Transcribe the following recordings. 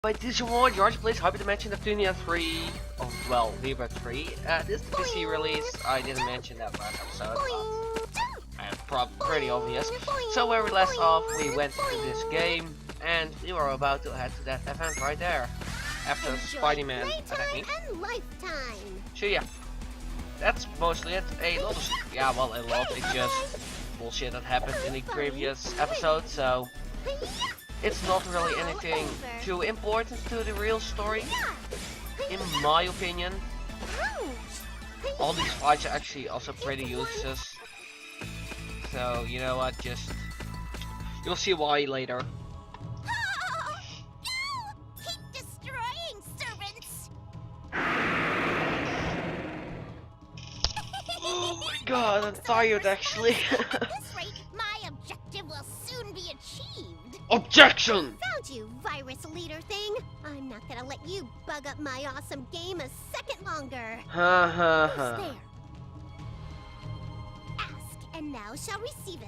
But this is more Jirachi plays Hyperdimension Neptunia 3, oh well, Libra 3. This PC release, I didn't mention that last episode, but probably pretty obvious. So where we left off, we went to this game, and we were about to head to that event right there, after Spider-Man attacked me. So yeah, that's mostly it. A lot of, yeah, well, a lot, it's just bullshit that happened in the previous episode, so it's not really anything too important to the real story, in my opinion. All these fights are actually also pretty useless. So, you know what, just... you'll see why later. Keep destroying servants. Oh my god, I'm tired actually. At this rate, my objective will soon be achieved. Objection! Found you, virus leader thing. I'm not gonna let you bug up my awesome game a second longer. Ha ha ha. There. Ask, and now shall receive it.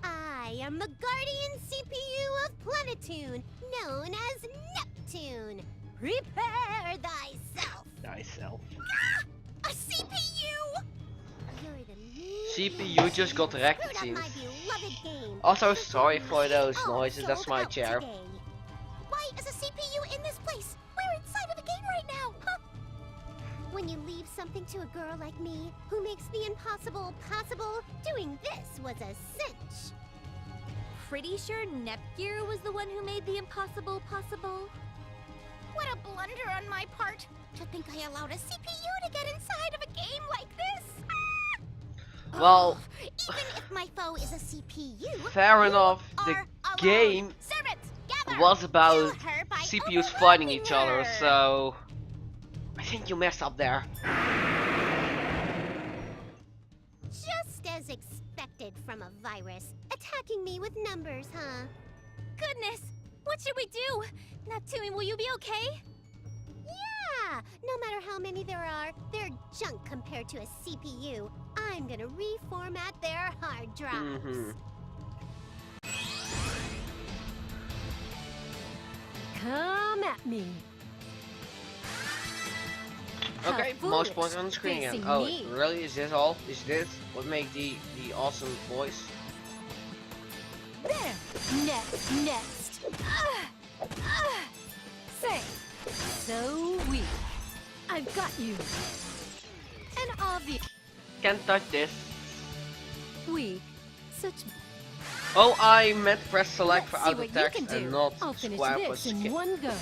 I am the guardian CPU of Planetoon, known as Neptune. Prepare thyself. Thyself. Ah! A CPU! You're the CPU just got wrecked, it screwed up seems. my beloved game. Also, sorry for those All noises, that's sold my out chair. today. Why is a CPU in this place? We're inside of a game right now, huh? When you leave something to a girl like me, who makes the impossible possible, doing this was a cinch. Pretty sure Nepgear was the one who made the impossible possible. What a blunder on my part, to think I allowed a CPU to get inside of a game like this. Well, even if my foe is a CPU, fair enough, the are alone. game Servants, gather. was about Kill her by CPUs fighting overwhelming each other, her. so... I think you messed up there. Just as expected from a virus, attacking me with numbers, huh? Goodness, what should we do? Neptune, will you be okay? Yeah, no matter how many there are, they're junk compared to a CPU. I'm gonna reformat their hard drives. Come at me. Okay, How most foolish, points on the screen again. facing Oh, me. really? Is this all? Is this what make the awesome voice? There. Next. Say. So weak. I've got you. An obvious Can't touch this. weak. Such. Oh, I meant press select for Let's see auto what you text can do. and not I'll finish square for this in skip. one go.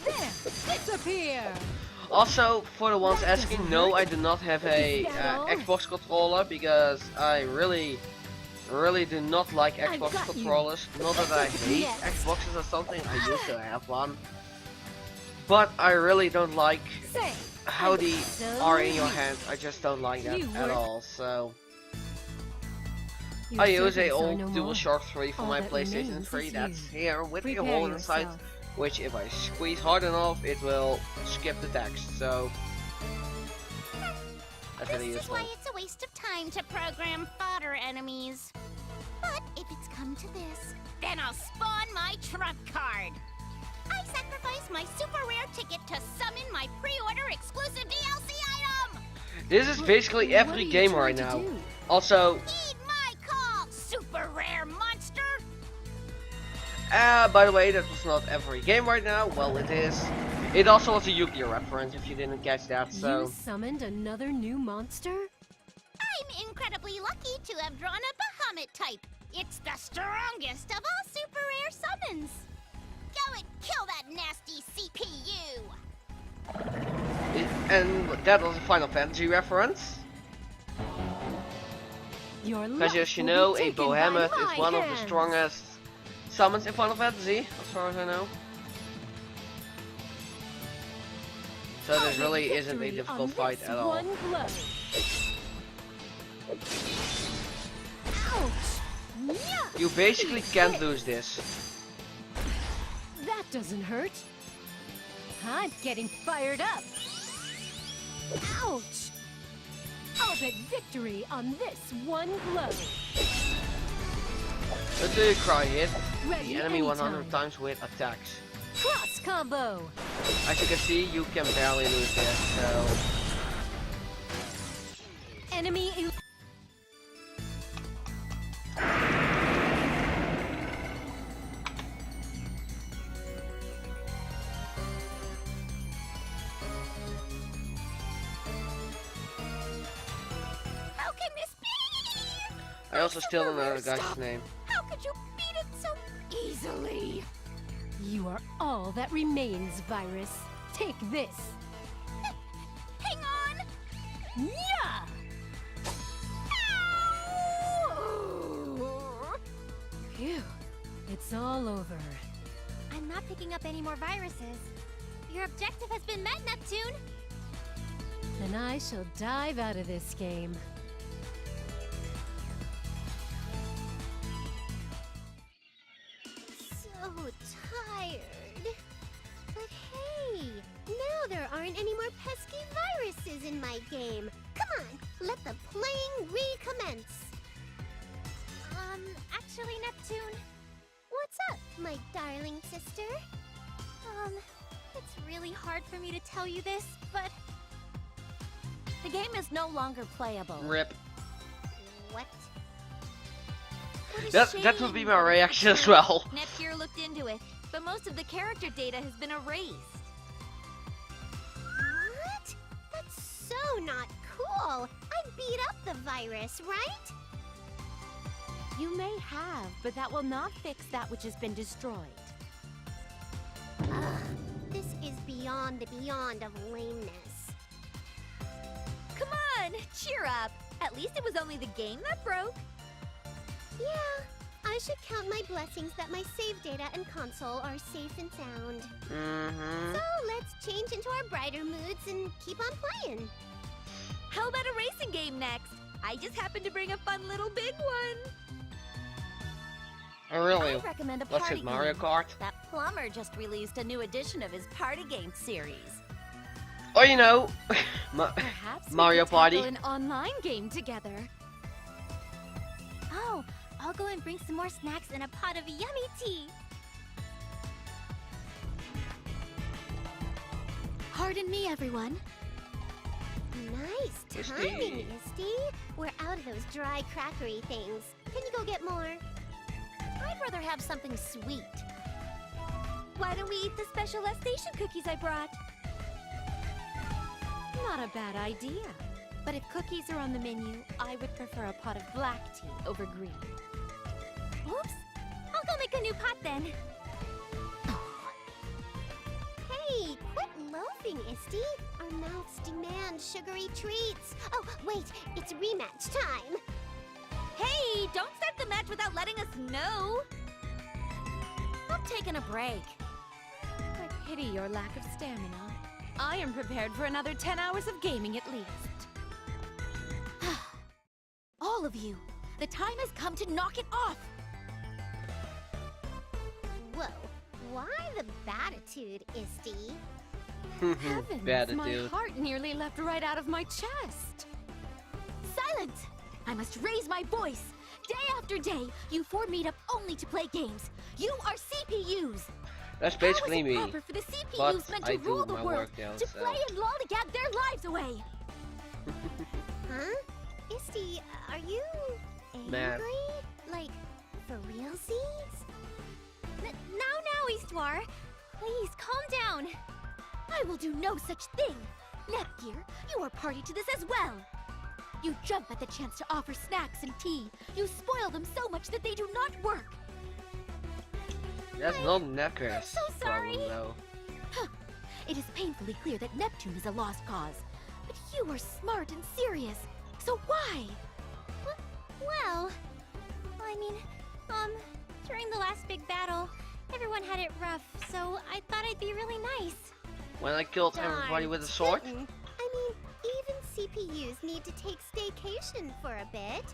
There. Disappear. Also, for the ones asking, no, I do not have a Is that all? Xbox controller because I really do not like I've Xbox got you. controllers. Not that I hate Next. Xboxes or something, I used to have one. But I really don't like Say. how I'm the so are in your weak. hand. I just don't like that You at were- all. So Your I use a servants are old no more. DualShock 3 for All my that PlayStation remains 3. is That's you. here with a Prepare hole inside, yourself. which if I squeeze hard enough, it will skip the text. So that's really This is useful. why it's a waste of time to program fodder enemies. But if it's come to this, then I'll spawn my trump card. I sacrifice my super rare ticket to summon my pre-order exclusive DLC item. This is basically What every are you game trying right to now. do? Also, Heed my call, super rare monster. by the way, that was not every game right now. Well, it is. It also was a Yu-Gi-Oh reference if you didn't catch that. You So summoned another new monster? I'm incredibly lucky to have drawn a Bahamut type. It's the strongest of all super rare summons. Go and kill that nasty CPU. and that was a Final Fantasy reference. Your Because life as you will be know, a taken by Behemoth my is one of the hands. strongest summons in Final Fantasy, as far as I know. So this really isn't a Victory difficult on fight this at all. one blow. Ouch! Yeah. You basically can't lose this. That doesn't hurt. I'm getting fired up. Ouch! I'll bet victory on this one blow. Until you cry hit Ready the enemy 100 anytime. times with attacks. Cross combo. As you can see, you can barely lose this, so... Enemy. How can this be? I also still don't know the guy's name. How could you beat it so easily? You are all that remains, Virus. Take this. Hang on! Yeah! Ow! Phew. It's all over. I'm not picking up any more viruses. Your objective has been met, Neptune. Then I shall dive out of this game. So tired. But hey, now there aren't any more pesky viruses in my game. Come on, let the playing recommence. Actually, Neptune, What's up, my darling sister? it's really hard for me to tell you this, but the game is no longer playable. Rip. What? What a That would be shame. my reaction as well. Nepgear looked into it, but most of the character data has been erased. What? That's so not cool. I beat up the virus, right? You may have, but that will not fix that which has been destroyed. Ugh, this is beyond the beyond of lameness. Come on, cheer up. At least it was only the game that broke. Yeah, I should count my blessings that my save data and console are safe and sound. Mm-hmm. So let's change into our brighter moods and keep on playing. How about a racing game next? I just happened to bring a fun little big one. Oh, really? I recommend a What's party it, Mario game. Kart? That plumber just released a new edition of his party game series. Oh, you know, Perhaps Mario we could Party. tackle an online game together. Oh, I'll go and bring some more snacks and a pot of yummy tea. Pardon me, everyone. Nice Misty. timing, Misty. We're out of those dry crackery things. Can you go get more? I'd rather have something sweet. Why don't we eat the special station cookies I brought? Not a bad idea. But if cookies are on the menu, I would prefer a pot of black tea over green. Oops! I'll go make a new pot then. Hey, quit loafing, Isty. Our mouths demand sugary treats. Oh, wait, it's rematch time. Hey, don't start the match without letting us know. I'm taking a break. I pity your lack of stamina. I am prepared for another 10 hours of gaming at least. All of you, the time has come to knock it off. Whoa, why the batitude, Isty? Heavens, Bad my dude. heart nearly leapt right out of my chest. Silence! I must raise my voice. Day after day, you four meet up only to play games. You are CPUs. That's basically How is it me. proper for the CPUs But meant I to do rule the my world, work now, to so. play and lollygag their lives away? Huh? Isty, are you angry? Mad. Like, for realsies? Now, Histoire. Please, calm down. I will do no such thing. Nepgear, you are party to this as well. You jump at the chance to offer snacks and tea. You spoil them so much that they do not work. That's not Necker's so sorry. problem, though. It is painfully clear that Neptune is a lost cause. But you are smart and serious. So why? Well, I mean, during the last big battle, everyone had it rough, so I thought I'd be really nice. When I killed Darn everybody with a sword? kitten. I mean, even CPUs need to take staycation for a bit.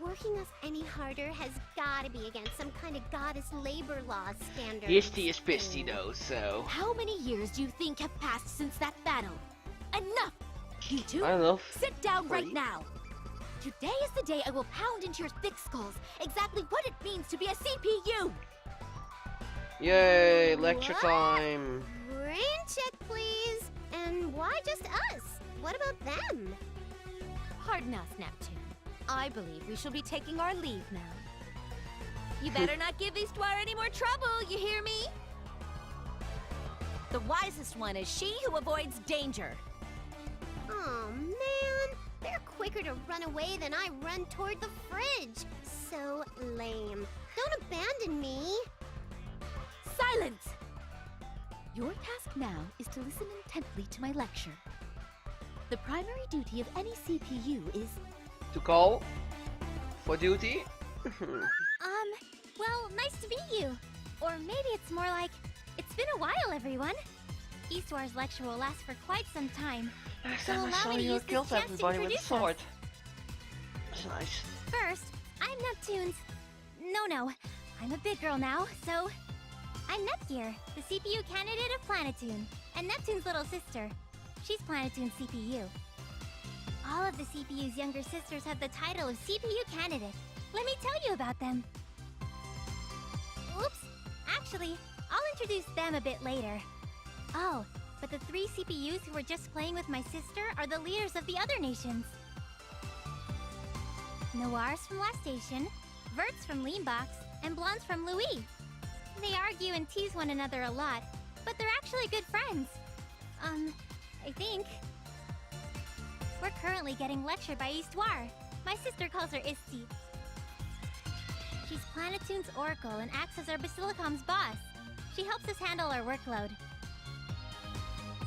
Working us any harder has gotta be against some kind of goddess labor law standard. Histy is pissy though, so... How many years do you think have passed since that battle? Enough! You two, I don't know. sit down right 40? now. Today is the day I will pound into your thick skulls exactly what it means to be a CPU. Yay, lecture time. Brain check, please. And why just us? What about them? Pardon us, Neptune. I believe we shall be taking our leave now. You better not give Histoire any more trouble, you hear me? The wisest one is she who avoids danger. Oh man, they're quicker to run away than I run toward the fridge. So lame. Don't abandon me. Silence! Your task now is to listen intently to my lecture. The primary duty of any CPU is... To call? For duty? Well, nice to meet you. Or maybe it's more like, it's been a while, everyone. Histoire's lecture will last for quite some time. Last So time I allow saw me to you use this killed chance to everybody with a introduce us. sword. That's nice. First, I'm Neptune's... No, I'm a big girl now, so... I'm Nepgear, the CPU candidate of Planetoon, and Neptune's little sister. She's Planetoon's CPU. All of the CPU's younger sisters have the title of CPU candidate. Let me tell you about them. Oops, actually, I'll introduce them a bit later. Oh, but the 3 CPUs who were just playing with my sister are the leaders of the other nations. Noir's from Last Station, Vert's from Leanbox, and Blonde's from Louis. They argue and tease one another a lot, but they're actually good friends. I think. We're currently getting lectured by Histoire. My sister calls her Isti. She's Planetoon's Oracle and acts as our Basilicom's boss. She helps us handle our workload.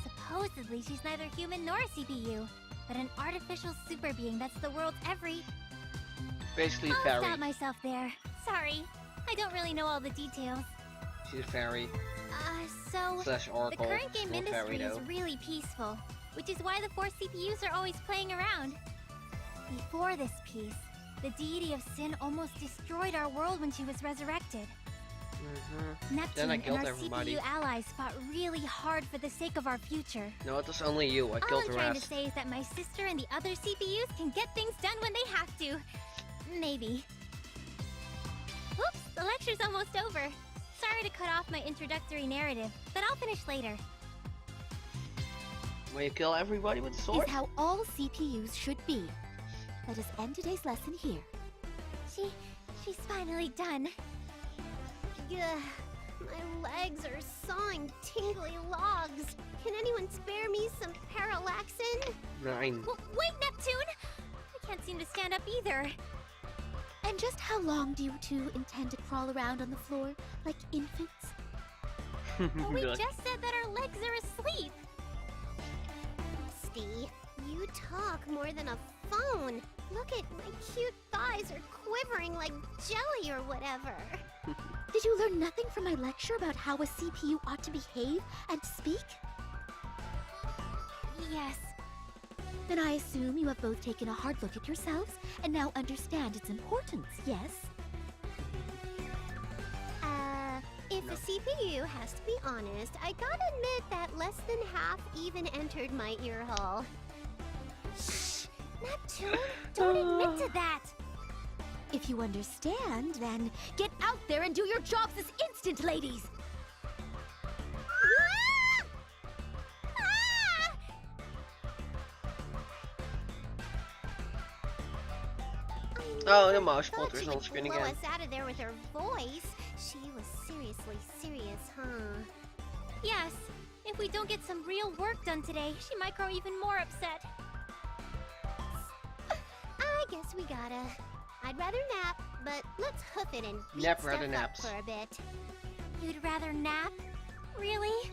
Supposedly, she's neither human nor a CPU, but an artificial super being that's the world's every... Basically, I'll fairy. stop myself there. Sorry, I don't really know all the details. She's a fairy. So... Slash The oracle. current game Still fairy industry is though. really peaceful, which is why the 4 CPUs are always playing around. Before this piece, the deity of sin almost destroyed our world when she was resurrected. Neptune and killed our everybody. CPU allies fought really hard for the sake of our future. No, it was only you. I All killed I'm the trying to rest. say is that my sister and the other CPUs can get things done when they have to. Maybe. Oops, the lecture's almost over. Sorry to cut off my introductory narrative, but I'll finish later. When you kill everybody with a sword? is how all CPUs should be. Let us end today's lesson here. She's finally done. Ugh, my legs are sawing tingly logs. Can anyone spare me some parallaxin? 9. Wait, Neptune! I can't seem to stand up either. And just how long do you two intend to crawl around on the floor like infants? Well, we Like, just said that our legs are asleep. Steve, you talk more than a phone. Look at my cute thighs are quivering like jelly or whatever. Did you learn nothing from my lecture about how a CPU ought to behave and speak? Yes. Then I assume you have both taken a hard look at yourselves and now understand its importance, yes? If a CPU has to be honest, I gotta admit that less than half even entered my ear hole. Shh! Neptune, don't admit to that! If you understand, then get out there and do your jobs this instant, ladies! Ah! Ah! Oh, the I mouse thought pointer's she on would screen blow again. us out of there with her voice. She was seriously serious, huh? Yes. If we don't get some real work done today, she might grow even more upset. I guess we gotta. I'd rather nap, but let's hoof it and beat Nap stuff rather up naps. for a bit. You'd rather nap? Really?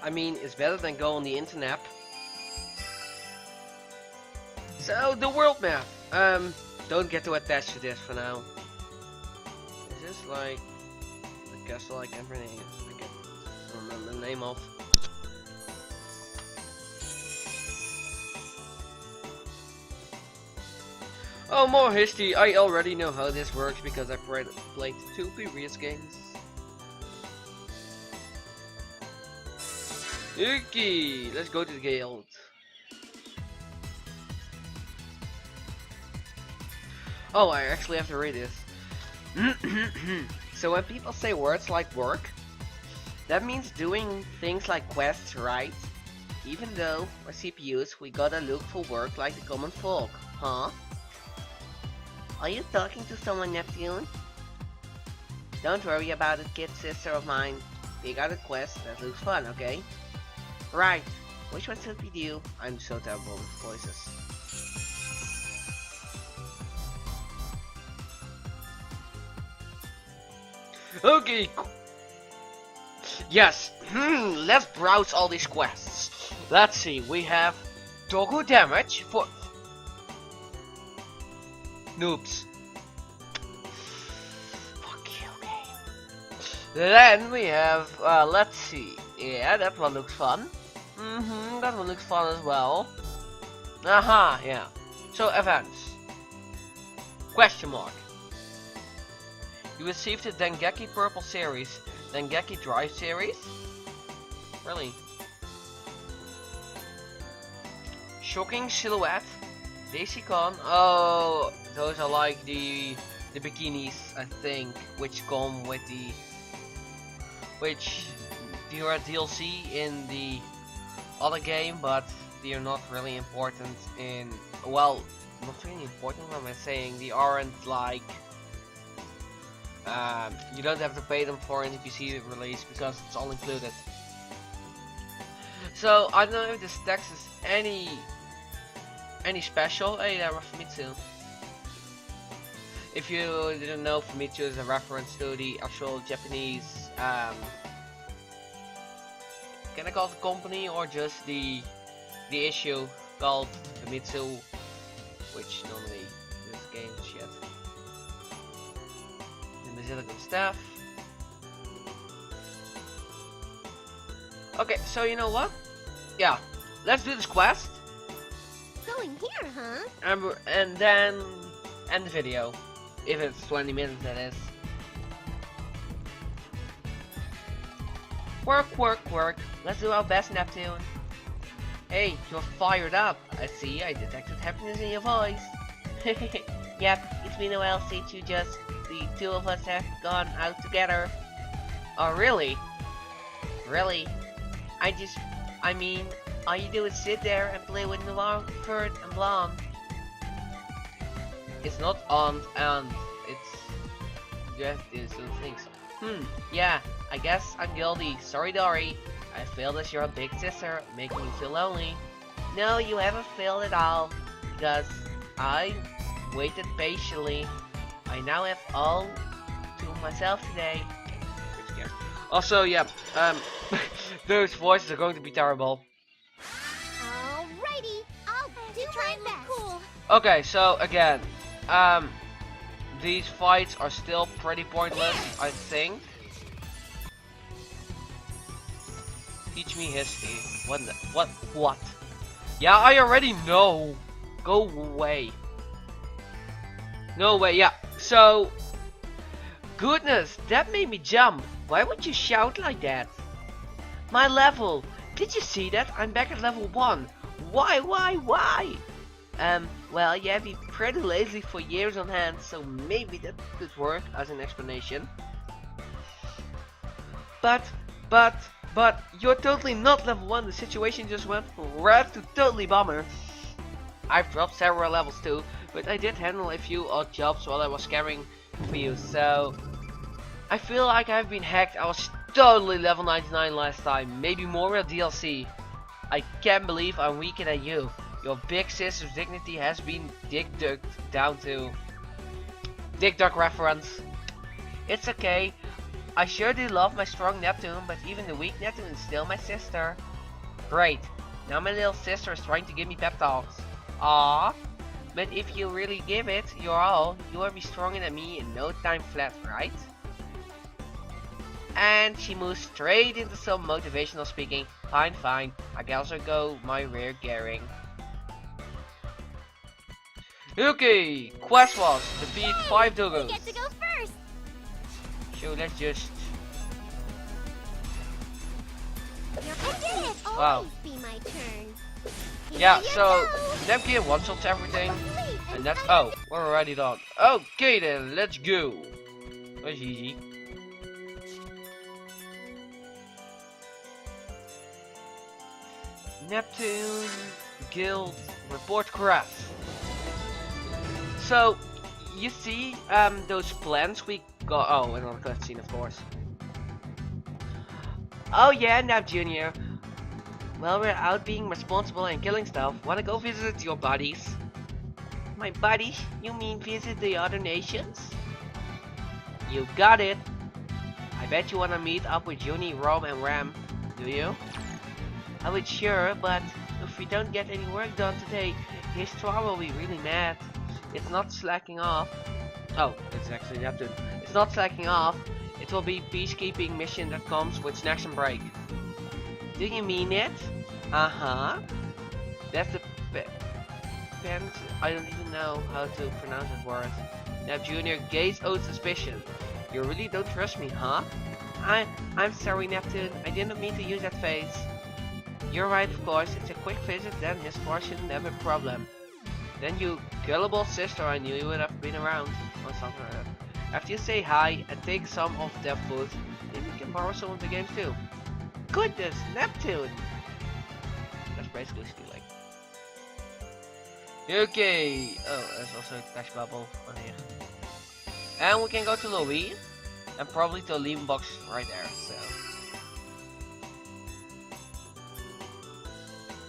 I mean, it's better than go on the internet. So, the world map. Don't get too attached to this for now. Is this like the castle like everything? I can't remember the name of. Oh, more history. I already know how this works because I played 2 previous games. Okay, let's go to the guild. Oh, I actually have to read this. So when people say words like work, that means doing things like quests, right? Even though we're CPUs, we gotta look for work like the common folk, huh? Are you talking to someone, Neptune? Don't worry about it, kid sister of mine. We got a quest that looks fun, okay? Right, which one should we do? I'm so terrible with voices. Okay. Yes. Let's browse all these quests. Let's see. We have Doggo damage for noobs. Okay, okay. Then we have. Let's see. Yeah, that one looks fun. That one looks fun as well. Aha, yeah. So events. Question mark. You received the Dengeki Purple Series, Dengeki Drive Series? Really? Shocking Silhouette, Daisy-Con, oh, those are like the bikinis, I think, which come with the, which they are DLC in the other game, but they are not really important in, well, not really important, what am I saying, they aren't like, you don't have to pay them for an NPC release because it's all included. So I don't know if this text is any special. Hey, there, Famitsu. If you didn't know, Famitsu is a reference to the actual Japanese. Can I call it the company or just the issue called Famitsu, which normally this game shit. Basilican staff. Okay, so you know what? Yeah, let's do this quest. Going here, huh? And then end the video. If it's 20 minutes, that is. Work, work, work. Let's do our best, Neptune. Hey, you're fired up. I see, I detected happiness in your voice. Yep, it's been a while since the two of us have gone out together. Oh, really? Really? I mean, all you do is sit there and play with Ferd and Blonde. It's not on and it's, you have to do some things. Yeah, I guess I'm guilty. Sorry, Dory. I failed as your big sister, making you feel lonely. No, you haven't failed at all, because I waited patiently. I now have all to myself today. Pretty scared. Also, yeah, those voices are going to be terrible. Alrighty, I'll do my best. Cool. Okay, so again, these fights are still pretty pointless, I think. Teach me history. What? Yeah, I already know. Go away. No way, yeah. So, goodness, that made me jump. Why would you shout like that? My level. Did you see that? I'm back at level 1. Why? Well, you have been pretty lazy for years on hand, so maybe that could work as an explanation. But, you're totally not level 1. The situation just went from red to totally bummer. I've dropped several levels too, but I did handle a few odd jobs while I was scaring for you, so I feel like I've been hacked. I was totally level 99 last time, maybe more with DLC. I can't believe I'm weaker than you. Your big sister's dignity has been dig-ducked down to Dig Dug reference. It's okay. I sure do love my strong Neptune, but even the weak Neptune is still my sister. Great. Now my little sister is trying to give me pep talks. Aww. But if you really give it your all, you will be stronger than me in no time flat, right? And she moves straight into some motivational speaking. Fine. I can also go my rear gearing. Okay, quest was defeat 5 doggos. We get to go first. So let's just. I did it. Wow. Always be my turn. Yeah, Here you so go. Neptune one-shots everything, Wait, and that's, oh, we're already done. Okay then, let's go. GG. Neptune Guild report craft. So you see those plans we got. Oh, another cutscene, of course. Oh yeah, Nap Junior. Well, we're out being responsible and killing stuff. Wanna go visit your buddies? My buddies? You mean visit the other nations? You got it. I bet you wanna meet up with Juni, Rom, and Ram. Do you? I would sure, but if we don't get any work done today, Histoire will be really mad. It's not slacking off. Oh, it's actually Neptune. It's not slacking off. It will be peacekeeping mission that comes with snacks and break. Do you mean it? Uh-huh. That's the I don't even know how to pronounce that word. Nap Junior gazed out suspicion. You really don't trust me, huh? I'm sorry, Neptune. I didn't mean to use that phrase. You're right, of course. It's a quick visit, then his part shouldn't have a problem. Then you gullible sister, I knew you would have been around. Or something like that. After you say hi and take some of their food, then you can borrow some of the games too. Goodness, Neptune! That's basically stealing. Okay. Oh, there's also a text bubble on here. And we can go to lobby. And probably to a leave box right there, so.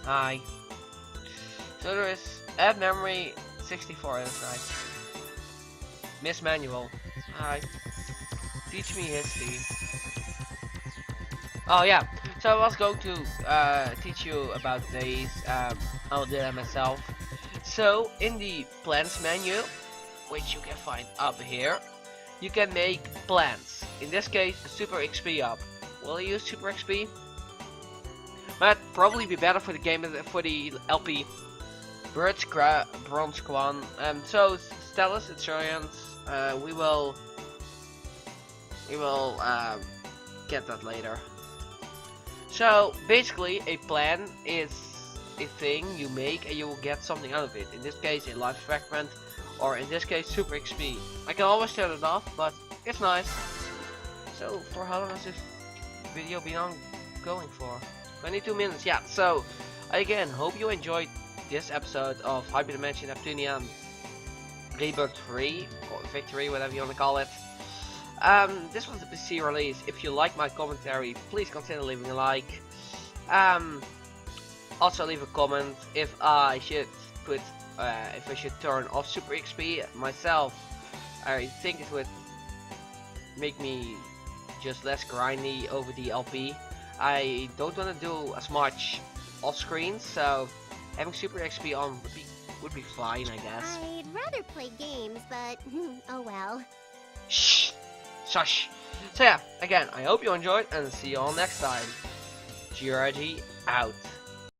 Hi. So there is add memory 64, that's nice. Miss Manual. Hi. Teach me history. Oh yeah, so I was going to teach you about these. I'll do that myself. So in the plans menu, which you can find up here, you can make plans. In this case, a Super XP up. Will you use Super XP? Might probably be better for the game than for the LP. Birds, Bronze Quan. So Stellus, Iturians, we will get that later. So basically, a plan is a thing you make and you will get something out of it. In this case, a life fragment, or in this case, Super XP. I can always turn it off, but it's nice. So for how long has this video been going for? 22 minutes, yeah. So again, hope you enjoyed this episode of Hyperdimension Neptunia Rebirth 3 or Victory, whatever you want to call it. This was the PC release. If you like my commentary, please consider leaving a like. Also leave a comment if I should put if I should turn off Super XP myself. I think it would make me just less grindy over the LP. I don't want to do as much off screen, so having Super XP on would be fine, I guess. I'd rather play games, but oh well. Shh! Shush! So yeah, again, I hope you enjoyed and see you all next time. Jirachi out.